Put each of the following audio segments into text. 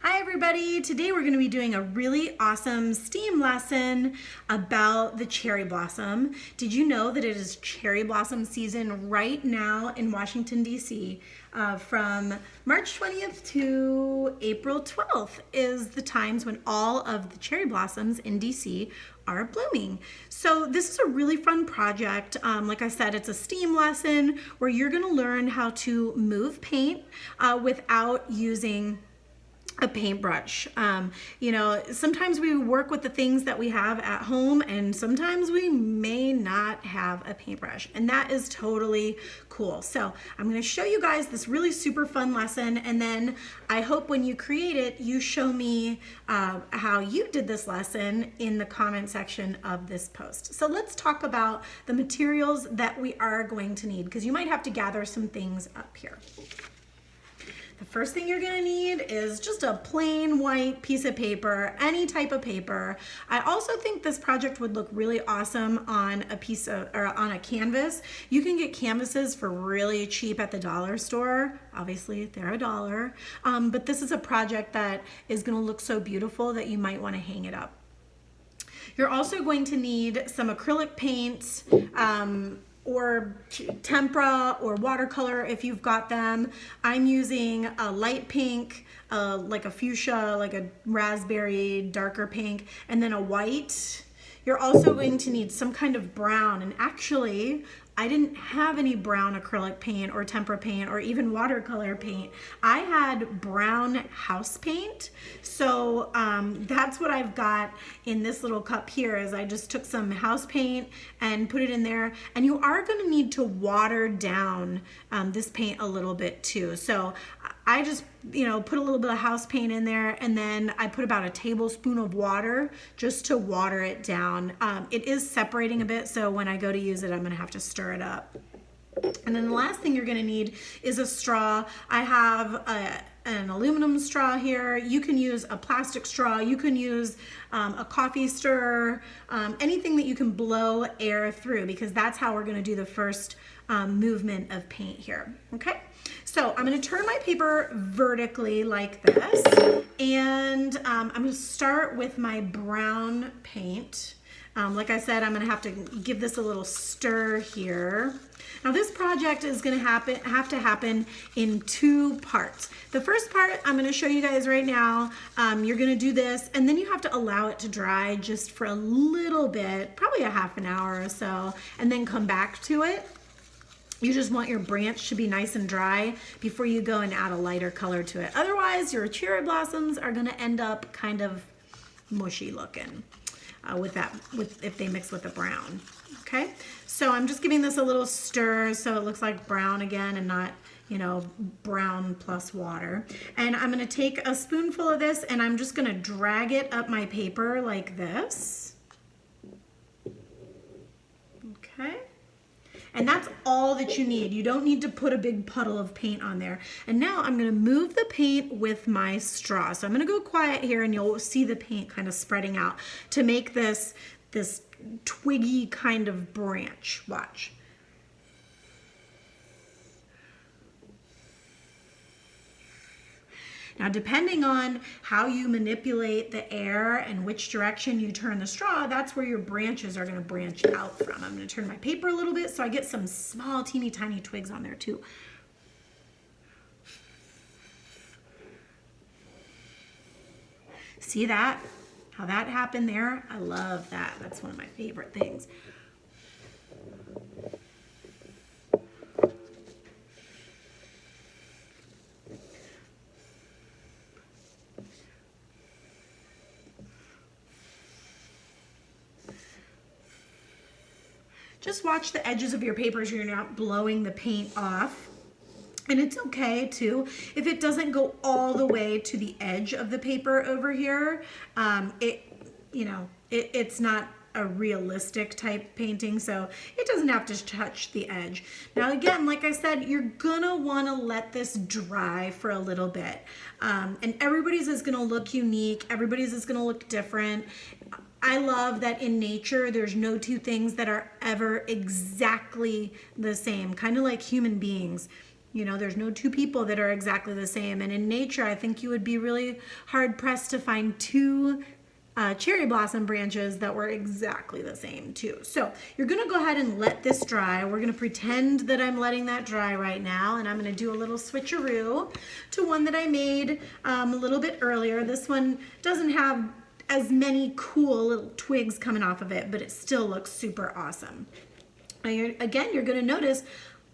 Hi everybody, today we're going to be doing a really awesome STEAM lesson about the cherry blossom. Did you know that it is cherry blossom season right now in Washington, D.C.? From March 20th to April 12th is the times when all of the cherry blossoms in D.C. are blooming. So this is a really fun project. Like I said, it's a STEAM lesson where you're going to learn how to move paint without using a paintbrush. Sometimes we work with the things that we have at home, and sometimes we may not have a paintbrush, and that is totally cool. So I'm going to show you guys this really super fun lesson, and then I hope when you create it, you show me how you did this lesson in the comment section of this post. So let's talk about the materials that we are going to need, because you might have to gather some things up here. The first thing you're gonna need is just a plain white piece of paper, any type of paper. I also think this project would look really awesome on on a canvas. You can get canvases for really cheap at the dollar store. Obviously, they're $1. But this is a project that is gonna look so beautiful that you might wanna hang it up. You're also going to need some acrylic paints, or tempera or watercolor if you've got them. I'm using a light pink, like a fuchsia, like a raspberry, darker pink, and then a white. You're also going to need some kind of brown, and actually I didn't have any brown acrylic paint or tempera paint or even watercolor paint. I had brown house paint. So that's what I've got in this little cup here. Is I just took some house paint and put it in there. And you are gonna need to water down this paint a little bit too. So I just, put a little bit of house paint in there, and then I put about a tablespoon of water just to water it down. It is separating a bit, so when I go to use it, I'm gonna have to stir it up. And then the last thing you're gonna need is a straw. I have an aluminum straw here. You can use a plastic straw. You can use a coffee stirrer, anything that you can blow air through, because that's how we're gonna do the first movement of paint here, okay? So I'm gonna turn my paper vertically like this, and I'm gonna start with my brown paint. Like I said, I'm gonna have to give this a little stir here. Now this project is gonna have to happen in two parts. The first part I'm gonna show you guys right now. You're gonna do this, and then you have to allow it to dry just for a little bit, probably a half an hour or so, and then come back to it. You just want your branch to be nice and dry before you go and add a lighter color to it. Otherwise, your cherry blossoms are gonna end up kind of mushy looking if they mix with the brown, okay? So I'm just giving this a little stir so it looks like brown again and not, brown plus water. And I'm gonna take a spoonful of this, and I'm just gonna drag it up my paper like this, okay? And that's all that you need. You don't need to put a big puddle of paint on there. And now I'm gonna move the paint with my straw. So I'm gonna go quiet here, and you'll see the paint kind of spreading out to make this twiggy kind of branch. Watch. Now, depending on how you manipulate the air and which direction you turn the straw, that's where your branches are gonna branch out from. I'm gonna turn my paper a little bit so I get some small, teeny tiny twigs on there too. See that? How that happened there? I love that. That's one of my favorite things. Just watch the edges of your paper so you're not blowing the paint off. And it's okay too, if it doesn't go all the way to the edge of the paper over here. It's not a realistic type painting, so it doesn't have to touch the edge. Now again, like I said, you're gonna wanna let this dry for a little bit. And everybody's is gonna look unique, everybody's is gonna look different. I love that in nature, there's no two things that are ever exactly the same, kind of like human beings. You know, there's no two people that are exactly the same. And in nature, I think you would be really hard pressed to find two cherry blossom branches that were exactly the same too. So you're gonna go ahead and let this dry. We're gonna pretend that I'm letting that dry right now, and I'm gonna do a little switcheroo to one that I made a little bit earlier. This one doesn't have as many cool little twigs coming off of it, but it still looks super awesome. Again, you're gonna notice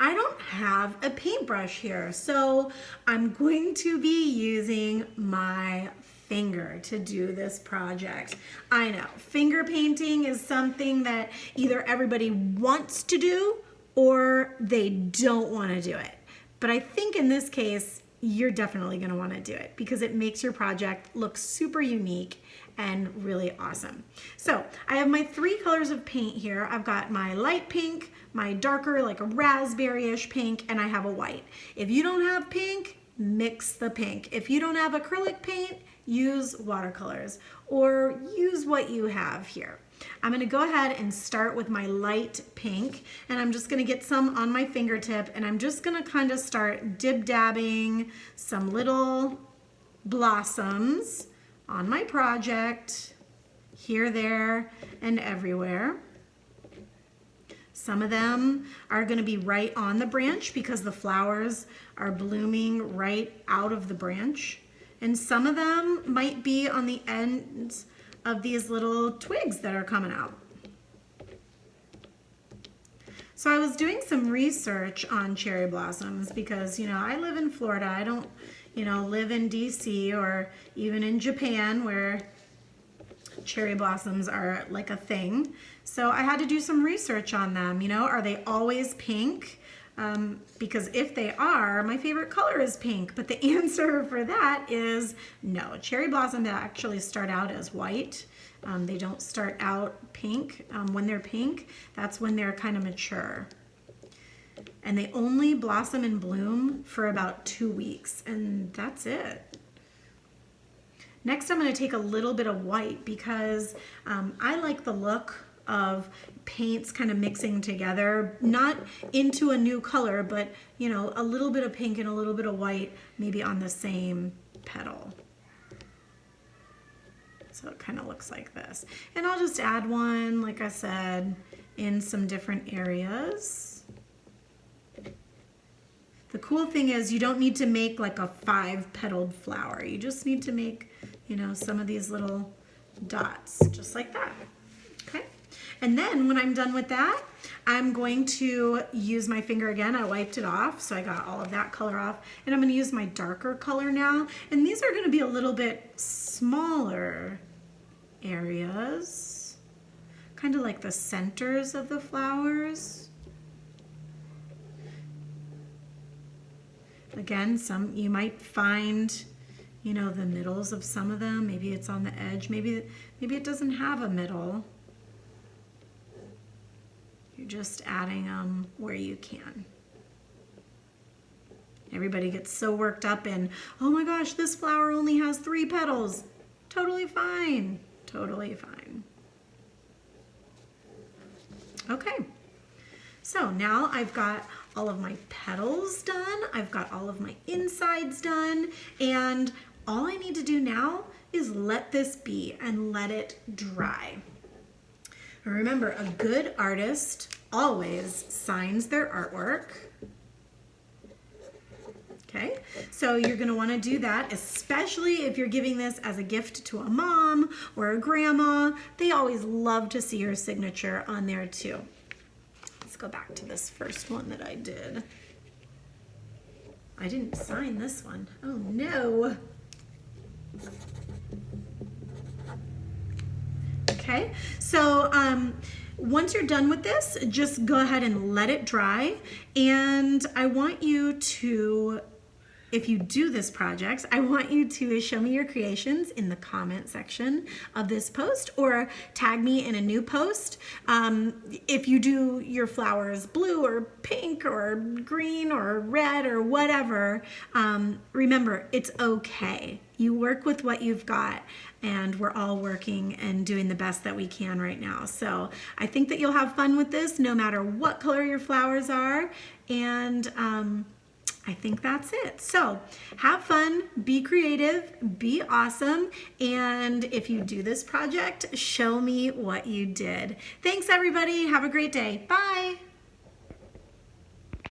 I don't have a paintbrush here, so I'm going to be using my finger to do this project. I know, finger painting is something that either everybody wants to do or they don't want to do it. But I think in this case, you're definitely going to want to do it because it makes your project look super unique and really awesome. So I have my 3 colors of paint here. I've got my light pink, my darker, like a raspberry-ish pink, and I have a white. If you don't have pink, mix the pink. If you don't have acrylic paint, use watercolors or use what you have here. I'm gonna go ahead and start with my light pink, and I'm just gonna get some on my fingertip, and I'm just gonna kind of start dib-dabbing some little blossoms on my project, here, there, and everywhere. Some of them are going to be right on the branch because the flowers are blooming right out of the branch. And some of them might be on the ends of these little twigs that are coming out. So I was doing some research on cherry blossoms because, you know, I live in Florida. I don't, you know, live in DC or even in Japan where cherry blossoms are like a thing. So I had to do some research on them. You know, are they always pink? Because if they are, my favorite color is pink. But the answer for that is no. Cherry blossoms actually start out as white. They don't start out pink. When they're pink, that's when they're kind of mature. And they only blossom and bloom for about 2 weeks, and that's it. Next, I'm going to take a little bit of white because I like the look of paints kind of mixing together, not into a new color, but you know, a little bit of pink and a little bit of white, maybe on the same petal. So it kind of looks like this. And I'll just add one, like I said, in some different areas. The cool thing is you don't need to make like a 5-petaled flower. You just need to make, you know, some of these little dots, just like that. Okay. And then when I'm done with that, I'm going to use my finger again. I wiped it off, so I got all of that color off. And I'm going to use my darker color now. And these are going to be a little bit smaller areas, kind of like the centers of the flowers. Again, some you might find, you know, the middles of some of them. Maybe it's on the edge. Maybe it doesn't have a middle. You're just adding them where you can. Everybody gets so worked up in, oh my gosh, this flower only has 3 petals. Totally fine. Totally fine. Okay. So now I've got all of my petals done. I've got all of my insides done. And all I need to do now is let this be and let it dry. Remember, a good artist always signs their artwork. Okay, so you're going to want to do that, especially if you're giving this as a gift to a mom or a grandma. They always love to see your signature on there too. Let's go back to this first one that I did. I didn't sign this one. Oh no. Okay, so once you're done with this, just go ahead and let it dry. And I want you to, if you do this project, I want you to show me your creations in the comment section of this post or tag me in a new post. If you do your flowers blue or pink or green or red or whatever, remember, it's okay. You work with what you've got, and we're all working and doing the best that we can right now. So I think that you'll have fun with this no matter what color your flowers are. And I think that's it. So have fun, be creative, be awesome, and if you do this project, show me what you did. Thanks everybody, have a great day. Bye.